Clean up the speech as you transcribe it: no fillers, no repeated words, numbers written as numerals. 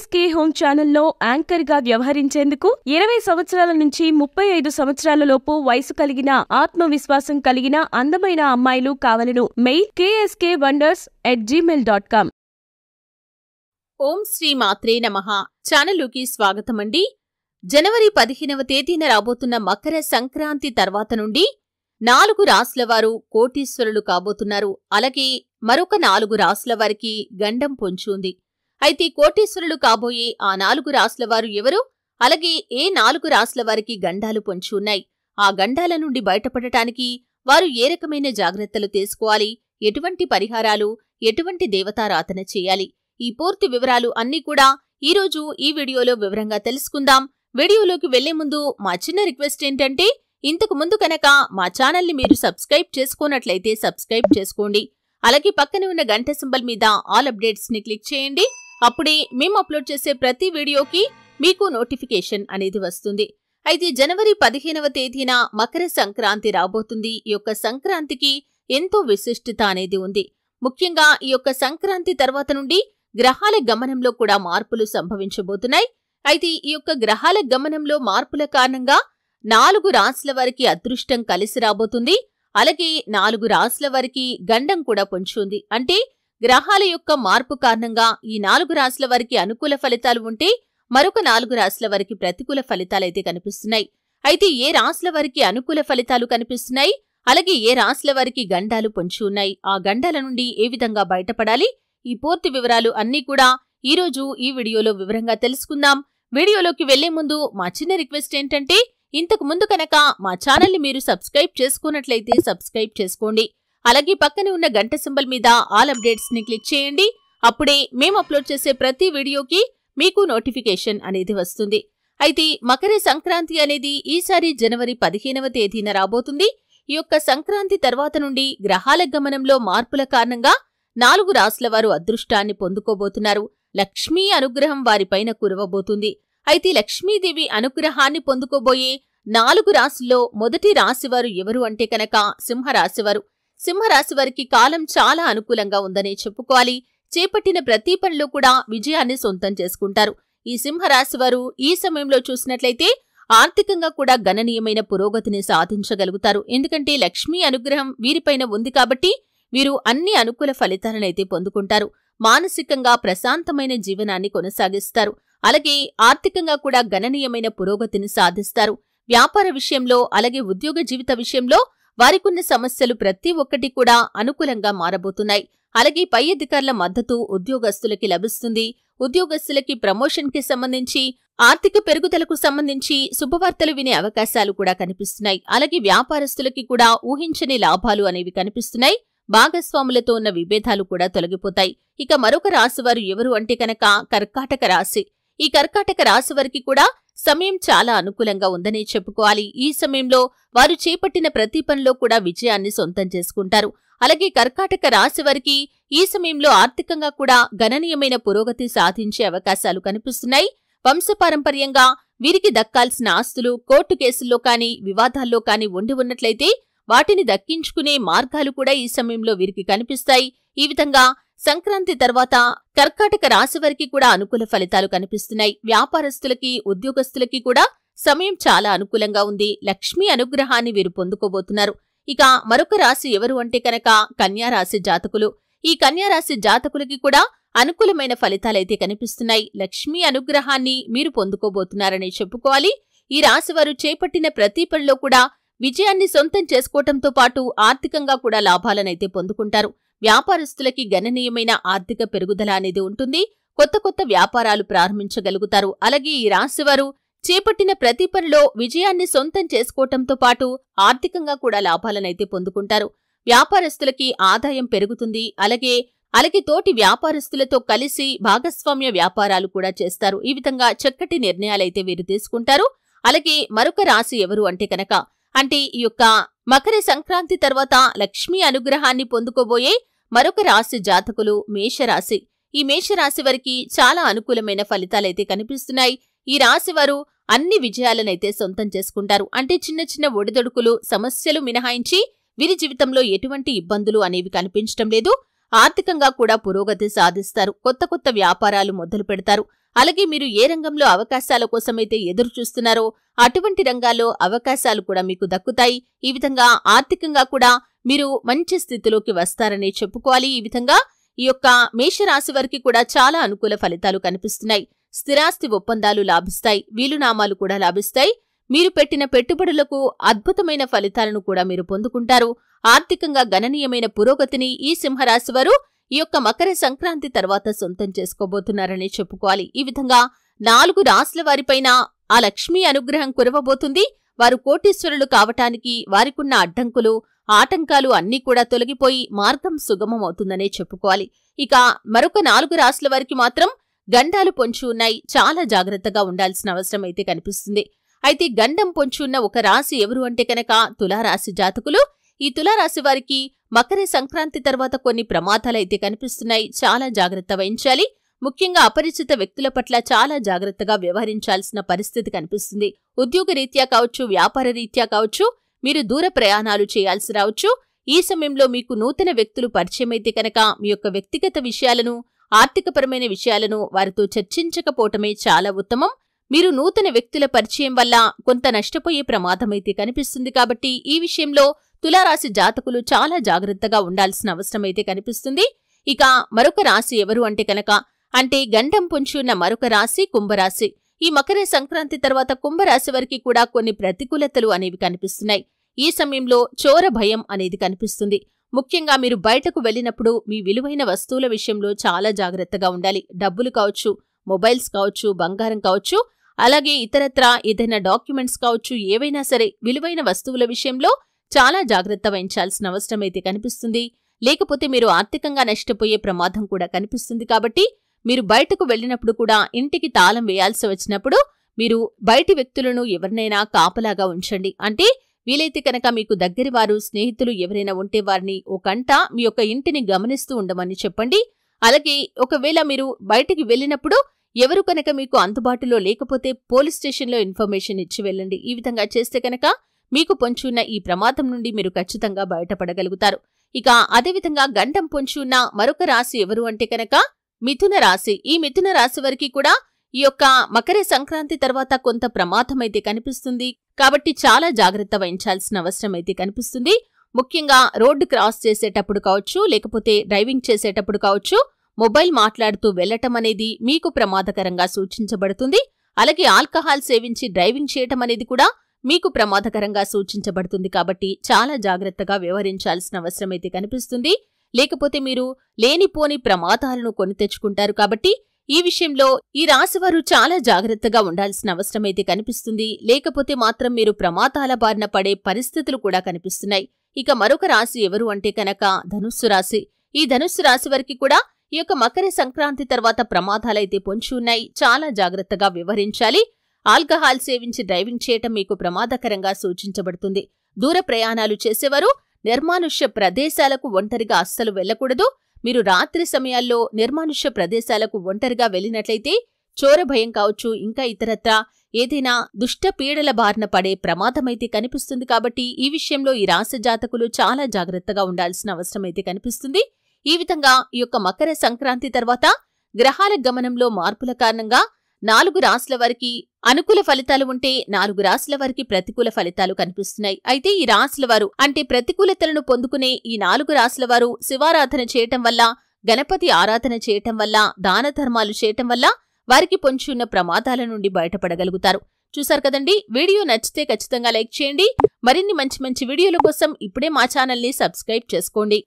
KSK home ఛానల్లో anchor గా వ్యవహరించేందుకు 20 సంవత్సరాల నుంచి 35 సంవత్సరాల లోపు వయసు కలిగిన ఆత్మవిశ్వాసం కలిగిన అందమైన అమ్మాయిలు కావాలను. Mail kskWonders@gmail.com. ఓం శ్రీ మాత్రే నమః. ఛానలుకి స్వాగతమండి. జనవరి 15వ తేదీన రాబోతున్న మకర సంక్రాంతి తర్వాత నుండి 4 రాసుల వారు కోటీశ్వరులు కాబోతున్నారు. అలాగే మరొక 4 రాసుల వారికి గండం పొంచి ఉంది. అయితే కోటీశ్వరులు కాబోయే ఆ 4 రాసుల వారు ఎవరు? అలాగే ఏ 4 రాసుల వారికి గండాలు పొంచి ఉన్నాయి? ఆ గండాల నుండి బయటపడటానికి వారు ఏ రకమైన జాగ్రత్తలు తీసుకోవాలి? ఎటువంటి పరిహారాలు, ఎటువంటి దేవతారాధన చేయాలి? ఈ పూర్తి వివరాలు అన్నీ కూడా ఈరోజు ఈ వీడియోలో వివరంగా తెలుసుకుందాం. వీడియోలోకి వెళ్లే ముందు మా చిన్న రిక్వెస్ట్ ఏంటంటే, ఇంతకు ముందు కనుక మా ఛానల్ని మీరు సబ్స్క్రైబ్ చేసుకోనట్లయితే సబ్స్క్రైబ్ చేసుకోండి. అలాగే పక్కనే ఉన్న గంట సింబల్ మీద ఆల్ అప్డేట్స్ ని క్లిక్ చేయండి. అప్పుడే మేము అప్లోడ్ చేసే ప్రతి వీడియోకి మీకు నోటిఫికేషన్ అనేది వస్తుంది. అయితే జనవరి 15వ తేదీన మకర సంక్రాంతి రాబోతుంది. ఈ యొక్క సంక్రాంతికి ఎంతో విశిష్టత అనేది ఉంది. ముఖ్యంగా ఈ యొక్క సంక్రాంతి తర్వాత నుండి గ్రహాల గమనంలో కూడా మార్పులు సంభవించబోతున్నాయి. అయితే ఈ యొక్క గ్రహాల గమనంలో మార్పుల కారణంగా 4 రాశుల వారికి అదృష్టం కలిసి రాబోతుంది. అలాగే 4 రాశుల వారికి గండం కూడా పొంచి ఉంది. అంటే గ్రహాల యొక్క మార్పు కారణంగా ఈ 4 రాశుల వారికి అనుకూల ఫలితాలు ఉంటే మరొక 4 రాశుల వారికి ప్రతికూల ఫలితాలైతే కనిపిస్తున్నాయి. అయితే ఏ రాశుల వారికి అనుకూల ఫలితాలు కనిపిస్తున్నాయి, అలాగే ఏ రాశుల వారికి గండాలు పొంచి ఉన్నాయి, ఆ గండాల నుండి ఏ విధంగా బయటపడాలి, ఈ పూర్తి వివరాలు అన్నీ కూడా ఈరోజు ఈ వీడియోలో వివరంగా తెలుసుకుందాం. వీడియోలోకి వెళ్లే ముందు మా చిన్న రిక్వెస్ట్ ఏంటంటే, ఇంతకు ముందు కనుక మా ఛానల్ని మీరు సబ్స్క్రైబ్ చేసుకున్నట్లయితే సబ్స్క్రైబ్ చేసుకోండి. అలాగే పక్కనే ఉన్న గంట సింబల్ మీద ఆల్ అప్డేట్స్ ని క్లిక్ చేయండి. అప్పుడే మేము అప్లోడ్ చేసే ప్రతి వీడియోకి మీకు నోటిఫికేషన్ అనేది వస్తుంది. అయితే మకర సంక్రాంతి అనేది ఈసారి జనవరి 15వ తేదీన రాబోతుంది. ఈ యొక్క సంక్రాంతి తర్వాత నుండి గ్రహాల గమనంలో మార్పుల కారణంగా 4 రాశుల వారు అదృష్టాన్ని పొందుకోబోతున్నారు. లక్ష్మీ అనుగ్రహం వారిపైన కురవబోతుంది. అయితే లక్ష్మీదేవి అనుగ్రహాన్ని పొందుకోబోయే 4 రాశుల్లో మొదటి రాశివారు ఎవరు అంటే కనుక సింహరాశివారు. సింహరాశివారికి కాలం చాలా అనుకూలంగా ఉందనే చెప్పుకోవాలి. చేపట్టిన ప్రతి పనిలో కూడా విజయాన్ని సొంతం చేసుకుంటారు. ఈ సింహరాశివారు ఈ సమయంలో చూసినట్లయితే ఆర్థికంగా కూడా గణనీయమైన పురోగతిని సాధించగలుగుతారు. ఎందుకంటే లక్ష్మీ అనుగ్రహం వీరిపైన ఉంది కాబట్టి వీరు అన్ని అనుకూల ఫలితాలనైతే పొందుకుంటారు. మానసికంగా ప్రశాంతమైన జీవనాన్ని కొనసాగిస్తారు. అలాగే ఆర్థికంగా కూడా గణనీయమైన పురోగతిని సాధిస్తారు. వ్యాపార విషయంలో అలాగే ఉద్యోగ జీవిత విషయంలో వారికున్న సమస్యలు ప్రతి ఒక్కటి కూడా అనుకూలంగా మారబోతున్నాయి. అలాగే పై అధికారుల మద్దతు ఉద్యోగస్తులకి లభిస్తుంది. ఉద్యోగస్తులకి ప్రమోషన్ కి సంబంధించి, ఆర్థిక పెరుగుదలకు సంబంధించి శుభవార్తలు వినే అవకాశాలు కూడా కనిపిస్తున్నాయి. అలాగే వ్యాపారస్తులకి కూడా ఊహించని లాభాలు అనేవి కనిపిస్తున్నాయి. భాగస్వాములతో ఉన్న విభేదాలు కూడా తొలగిపోతాయి. ఇక మరొక రాశివారు ఎవరు అంటే కనుక కర్కాటక రాశి. ఈ కర్కాటక రాశి వారికి కూడా సమయం చాలా అనుకూలంగా ఉందని చెప్పుకోవాలి. ఈ సమయంలో వారు చేపట్టిన ప్రతి పనిలో కూడా విజయాన్ని సొంతం చేసుకుంటారు. అలాగే కర్కాటక రాశి వారికి ఈ సమయంలో ఆర్థికంగా కూడా గణనీయమైన పురోగతి సాధించే అవకాశాలు కనిపిస్తున్నాయి. వంశపారంపర్యంగా వీరికి దక్కాల్సిన ఆస్తులు కోర్టు కేసుల్లో కానీ వివాదాల్లో కానీ ఉండి ఉన్నట్లయితే వాటిని దక్కించుకునే మార్గాలు కూడా ఈ సమయంలో వీరికి కనిపిస్తాయి. ఈ విధంగా సంక్రాంతి తర్వాత కర్కాటక రాశి వారికి కూడా అనుకూల ఫలితాలు కనిపిస్తున్నాయి. వ్యాపారస్తులకి, ఉద్యోగస్తులకి కూడా సమయం చాలా అనుకూలంగా ఉంది. లక్ష్మీ అనుగ్రహాన్ని వీరు పొందుకోబోతున్నారు. ఇక మరొక రాశి ఎవరు అంటే కనుక కన్యారాశి జాతకులు. ఈ కన్యారాశి జాతకులకి కూడా అనుకూలమైన ఫలితాలైతే కనిపిస్తున్నాయి. లక్ష్మీ అనుగ్రహాన్ని మీరు పొందుకోబోతున్నారని చెప్పుకోవాలి. ఈ రాశివారు చేపట్టిన ప్రతి పనిలో కూడా విజయాన్ని సొంతం చేసుకోవటంతో పాటు ఆర్థికంగా కూడా లాభాలనైతే పొందుకుంటారు. వ్యాపారస్తులకి గణనీయమైన ఆర్థిక పెరుగుదల అనేది ఉంటుంది. కొత్త కొత్త వ్యాపారాలు ప్రారంభించగలుగుతారు. అలాగే ఈ రాశివారు చేపట్టిన ప్రతి పనిలో విజయాన్ని సొంతం చేసుకోవటంతో పాటు ఆర్థికంగా కూడా లాభాలనైతే పొందుకుంటారు. వ్యాపారస్తులకి ఆదాయం పెరుగుతుంది. అలాగే తోటి వ్యాపారస్తులతో కలిసి భాగస్వామ్య వ్యాపారాలు కూడా చేస్తారు. ఈ విధంగా చక్కటి నిర్ణయాలైతే వీరు తీసుకుంటారు. అలాగే మరొక రాశి ఎవరు అంటే కనుక ఈ యొక్క మకర సంక్రాంతి తర్వాత లక్ష్మీ అనుగ్రహాన్ని పొందుకోబోయే మరొక రాశి జాతకులు మేషరాశి. ఈ మేషరాశి వారికి చాలా అనుకూలమైన ఫలితాలైతే కనిపిస్తున్నాయి. ఈ రాశివారు అన్ని విజయాలనైతే సొంతం చేసుకుంటారు. అంటే చిన్న చిన్న ఒడిదొడుకులు, సమస్యలు మినహాయించి వీరి జీవితంలో ఎటువంటి ఇబ్బందులు అనేవి కనిపించటం లేదు. ఆర్థికంగా కూడా పురోగతి సాధిస్తారు. కొత్త కొత్త వ్యాపారాలు మొదలు పెడతారు. అలాగే మీరు ఏ రంగంలో అవకాశాల కోసమైతే ఎదురు చూస్తున్నారో అటువంటి రంగాల్లో అవకాశాలు కూడా మీకు దక్కుతాయి. ఈ విధంగా ఆర్థికంగా కూడా మీరు మంచి స్థితిలోకి వస్తారని చెప్పుకోవాలి. ఈ విధంగా ఈ యొక్క మేషరాశి వారికి కూడా చాలా అనుకూల ఫలితాలు కనిపిస్తున్నాయి. స్థిరాస్తి ఒప్పందాలు లాభిస్తాయి. వీలునామాలు కూడా లాభిస్తాయి. మీరు పెట్టిన పెట్టుబడులకు అద్భుతమైన ఫలితాలను కూడా మీరు పొందుకుంటారు. ఆర్థికంగా గణనీయమైన పురోగతిని ఈ సింహరాశి వారు ఈ యొక్క మకర సంక్రాంతి తర్వాత సొంతం చేసుకోబోతున్నారని చెప్పుకోవాలి. ఈ విధంగా 4 రాశుల వారిపైన ఆ లక్ష్మీ అనుగ్రహం కురవబోతుంది. వారు కోటీశ్వరులు కావటానికి వారికున్న అడ్డంకులు, ఆటంకాలు అన్నీ కూడా తొలగిపోయి మార్గం సుగమమవుతుందనే చెప్పుకోవాలి. ఇక మరొక 4 రాశుల వారికి మాత్రం గండాలు పొంచి ఉన్నాయి. చాలా జాగ్రత్తగా ఉండాల్సిన అవసరం అయితే కనిపిస్తుంది. అయితే గండం పొంచి ఉన్న ఒక రాశి ఎవరు అంటే కనుక తులారాశి జాతకులు. ఈ తులారాశి వారికి మకర సంక్రాంతి తర్వాత కొన్ని ప్రమాదాలైతే కనిపిస్తున్నాయి. చాలా జాగ్రత్త వహించాలి. ముఖ్యంగా అపరిచిత వ్యక్తుల పట్ల చాలా జాగ్రత్తగా వ్యవహరించాల్సిన పరిస్థితి కనిపిస్తుంది. ఉద్యోగ రీత్యా కావచ్చు, వ్యాపార రీత్యా కావచ్చు, మీరు దూర ప్రయాణాలు చేయాల్సి రావచ్చు. ఈ సమయంలో మీకు నూతన వ్యక్తులు పరిచయమైతే కనుక మీ యొక్క వ్యక్తిగత విషయాలను, ఆర్థికపరమైన విషయాలను వారితో చర్చించకపోవటమే చాలా ఉత్తమం. మీరు నూతన వ్యక్తుల పరిచయం వల్ల కొంత నష్టపోయే ప్రమాదమైతే కనిపిస్తుంది. కాబట్టి ఈ విషయంలో తులారాశి జాతకులు చాలా జాగ్రత్తగా ఉండాల్సిన అవసరమైతే కనిపిస్తుంది. ఇక మరొక రాశి ఎవరు అంటే కనుక గండం పొంచి ఉన్న మరొక రాశి కుంభరాశి. ఈ మకర సంక్రాంతి తర్వాత కుంభరాశి వారికి కూడా కొన్ని ప్రతికూలతలు అనేవి కనిపిస్తున్నాయి. ఈ సమయంలో చోర భయం అనేది కనిపిస్తుంది. ముఖ్యంగా మీరు బయటకు వెళ్లినప్పుడు మీ విలువైన వస్తువుల విషయంలో చాలా జాగ్రత్తగా ఉండాలి. డబ్బులు కావచ్చు, మొబైల్స్ కావచ్చు, బంగారం కావచ్చు, అలాగే ఇతరత్రా ఏదైనా డాక్యుమెంట్స్ కావచ్చు, ఏవైనా సరే విలువైన వస్తువుల విషయంలో చాలా జాగ్రత్త వహించాల్సిన అవసరం అయితే కనిపిస్తుంది. లేకపోతే మీరు ఆర్థికంగా నష్టపోయే ప్రమాదం కూడా కనిపిస్తుంది. కాబట్టి మీరు బయటకు వెళ్లినప్పుడు కూడా ఇంటికి తాళం వేయాల్సి వచ్చినప్పుడు మీరు బయటి వ్యక్తులను ఎవరినైనా కాపలాగా ఉంచండి. అంటే వీలైతే కనుక మీకు దగ్గరి వారు, స్నేహితులు ఎవరైనా ఉంటే వారిని ఓ కంట మీ యొక్క ఇంటిని గమనిస్తూ ఉండమని చెప్పండి. అలాగే ఒకవేళ మీరు బయటికి వెళ్లినప్పుడు ఎవరు కనుక మీకు అందుబాటులో లేకపోతే పోలీస్ స్టేషన్లో ఇన్ఫర్మేషన్ ఇచ్చి వెళ్ళండి. ఈ విధంగా చేస్తే కనుక మీకు పొంచి ఉన్న ఈ ప్రమాదం నుండి మీరు ఖచ్చితంగా బయటపడగలుగుతారు. ఇక అదేవిధంగా గండం పొంచి ఉన్న మరొక రాశి ఎవరు అంటే కనుక మిథున రాశి. ఈ మిథున రాశి వారికి కూడా ఈ యొక్క మకర సంక్రాంతి తర్వాత కొంత ప్రమాదం అయితే కనిపిస్తుంది. కాబట్టి చాలా జాగ్రత్త వహించాల్సిన అవసరం అయితే కనిపిస్తుంది. ముఖ్యంగా రోడ్డు క్రాస్ చేసేటప్పుడు కావచ్చు, లేకపోతే డ్రైవింగ్ చేసేటప్పుడు కావచ్చు, మొబైల్ మాట్లాడుతూ వెళ్లటం అనేది మీకు ప్రమాదకరంగా సూచించబడుతుంది. అలాగే ఆల్కహాల్ సేవించి డ్రైవింగ్ చేయటం అనేది కూడా మీకు ప్రమాదకరంగా సూచించబడుతుంది. కాబట్టి చాలా జాగ్రత్తగా వ్యవహరించాల్సిన అవసరం అయితే కనిపిస్తుంది. లేకపోతే మీరు లేనిపోని ప్రమాదాలను కొని తెచ్చుకుంటారు. కాబట్టి ఈ విషయంలో ఈ రాశివారు చాలా జాగ్రత్తగా ఉండాల్సిన అవసరం అయితే కనిపిస్తుంది. లేకపోతే మాత్రం మీరు ప్రమాదాల బారిన పడే పరిస్థితులు కూడా కనిపిస్తున్నాయి. ఇక మరొక రాశి ఎవరు అంటే కనుక ధనుస్సు రాశి. ఈ ధనుస్సు రాశి వారికి కూడా ఈ యొక్క మకర సంక్రాంతి తర్వాత ప్రమాదాలైతే పొంచి ఉన్నాయి. చాలా జాగ్రత్తగా వ్యవహరించాలి. ఆల్కహాల్ సేవించి డ్రైవింగ్ చేయటం మీకు ప్రమాదకరంగా సూచించబడుతుంది. దూర ప్రయాణాలు చేసేవారు నిర్మానుష్య ప్రదేశాలకు ఒంటరిగా అస్సలు వెళ్లకూడదు. మీరు రాత్రి సమయాల్లో నిర్మానుష్య ప్రదేశాలకు ఒంటరిగా వెళ్లినట్లయితే చోర భయం కావచ్చు, ఇంకా ఇతరత్రా ఏదైనా దుష్ట పీడల బారిన పడే ప్రమాదమైతే కనిపిస్తుంది. కాబట్టి ఈ విషయంలో ఈ రాశి జాతకులు చాలా జాగ్రత్తగా ఉండాల్సిన అవసరమైతే కనిపిస్తుంది. ఈ విధంగా ఈ యొక్క మకర సంక్రాంతి తర్వాత గ్రహాల గమనంలో మార్పుల కారణంగా 4 రాశుల వారికి అనుకూల ఫలితాలు ఉంటే 4 రాశుల వారికి ప్రతికూల ఫలితాలు కనిపిస్తున్నాయి. అయితే ఈ రాశుల వారు ప్రతికూలతలను పొందుకునే ఈ 4 రాశుల వారు శివారాధన చేయటం వల్ల, గణపతి ఆరాధన చేయటం వల్ల, దాన ధర్మాలు చేయటం వల్ల వారికి పొంచి ఉన్న ప్రమాదాల నుండి బయటపడగలుగుతారు. చూశారు కదండి. వీడియో నచ్చితే ఖచ్చితంగా లైక్ చేయండి. మరిన్ని మంచి మంచి వీడియోల కోసం ఇప్పుడే మా ఛానల్ని సబ్స్క్రైబ్ చేసుకోండి.